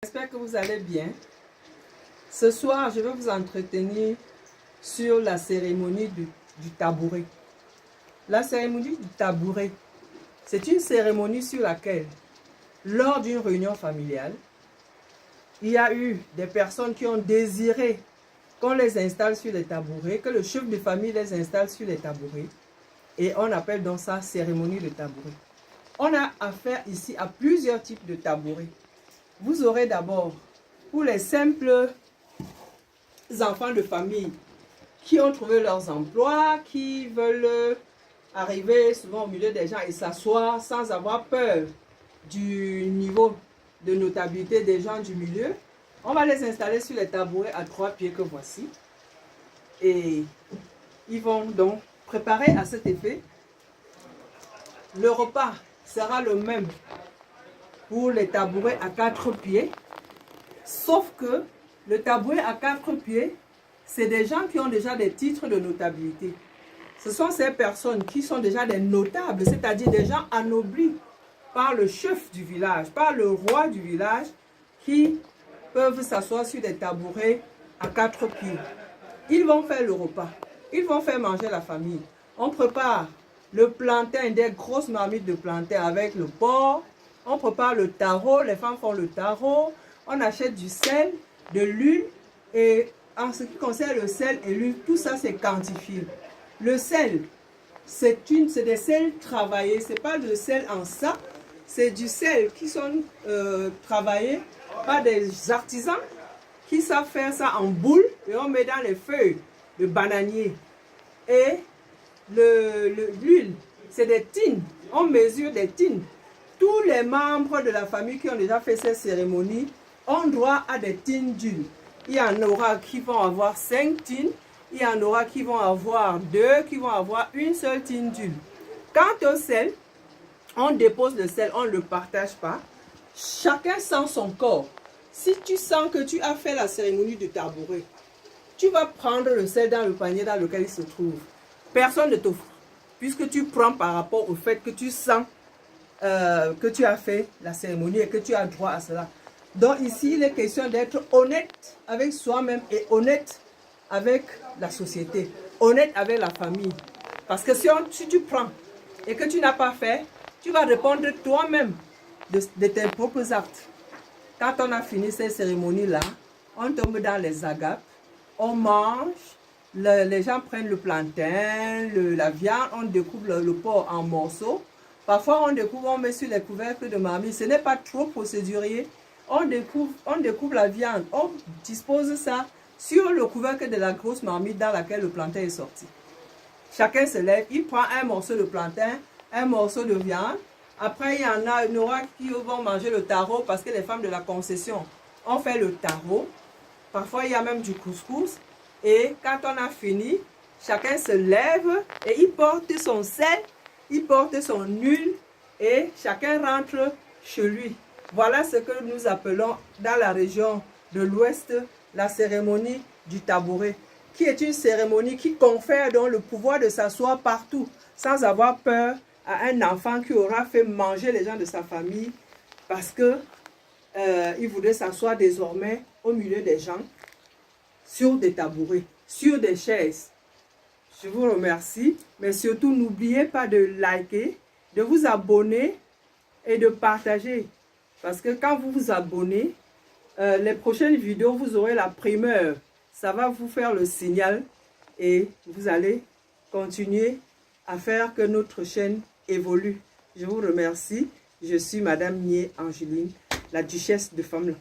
J'espère que vous allez bien. Ce soir, je vais vous entretenir sur la cérémonie du tabouret. La cérémonie du tabouret, c'est une cérémonie sur laquelle, lors d'une réunion familiale, il y a eu des personnes qui ont désiré qu'on les installe sur les tabourets, que le chef de famille les installe sur les tabourets. Et on appelle donc ça cérémonie de tabouret. On a affaire ici à plusieurs types de tabourets. Vous aurez d'abord, pour les simples enfants de famille qui ont trouvé leurs emplois, qui veulent arriver souvent au milieu des gens et s'asseoir sans avoir peur du niveau de notabilité des gens du milieu, on va les installer sur les tabourets à 3 pieds que voici. Et ils vont donc préparer à cet effet. Le repas sera le même pour les tabourets à 4 pieds, sauf que le tabouret à 4 pieds, c'est des gens qui ont déjà des titres de notabilité. Ce sont ces personnes qui sont déjà des notables, c'est-à-dire des gens anoblis par le chef du village, par le roi du village, qui peuvent s'asseoir sur des tabourets à 4 pieds. Ils vont faire le repas, ils vont faire manger la famille. On prépare le plantain, des grosses marmites de plantain avec le porc. On prépare le taro, les femmes font le taro. On achète du sel, de l'huile. Et en ce qui concerne le sel et l'huile, tout ça c'est quantifié. Le sel, c'est des sels travaillés. Ce n'est pas de sel en sac. C'est du sel qui sont travaillés par des artisans qui savent faire ça en boule. Et on met dans les feuilles de bananier. Et l'huile, c'est des tines. On mesure des tines. Tous les membres de la famille qui ont déjà fait cette cérémonie ont droit à des tines d'huile. Il y en aura qui vont avoir 5 tines. Il y en aura qui vont avoir 2, qui vont avoir une seule tine d'huile. Quant au sel, on dépose le sel, on ne le partage pas. Chacun sent son corps. Si tu sens que tu as fait la cérémonie du tabouret, tu vas prendre le sel dans le panier dans lequel il se trouve. Personne ne t'offre, puisque tu prends par rapport au fait que tu sens que tu as fait la cérémonie et que tu as droit à cela. Donc ici, il est question d'être honnête avec soi-même et honnête avec la société, honnête avec la famille. Parce que si tu prends et que tu n'as pas fait, tu vas répondre toi-même de tes propres actes. Quand on a fini cette cérémonie-là, on tombe dans les agapes, on mange, les gens prennent le plantain, la viande, on découpe le porc en morceaux. Parfois, on découpe, on met sur les couvercles de marmite. Ce n'est pas trop procédurier. On découpe la viande, on dispose ça sur le couvercle de la grosse marmite dans laquelle le plantain est sorti. Chacun se lève, il prend un morceau de plantain, un morceau de viande. Après, il y en aura qui vont manger le taro parce que les femmes de la concession ont fait le taro. Parfois, il y a même du couscous. Et quand on a fini, chacun se lève et il porte son sel, il porte son huile et chacun rentre chez lui. Voilà ce que nous appelons dans la région de l'Ouest la cérémonie du tabouret, qui est une cérémonie qui confère donc le pouvoir de s'asseoir partout sans avoir peur à un enfant qui aura fait manger les gens de sa famille parce que il voudrait s'asseoir désormais au milieu des gens sur des tabourets, sur des chaises. Je vous remercie, mais surtout n'oubliez pas de liker, de vous abonner et de partager. Parce que quand vous vous abonnez, les prochaines vidéos, vous aurez la primeur. Ça va vous faire le signal et vous allez continuer à faire que notre chaîne évolue. Je vous remercie. Je suis Madame Nié Angeline, la duchesse de Femla.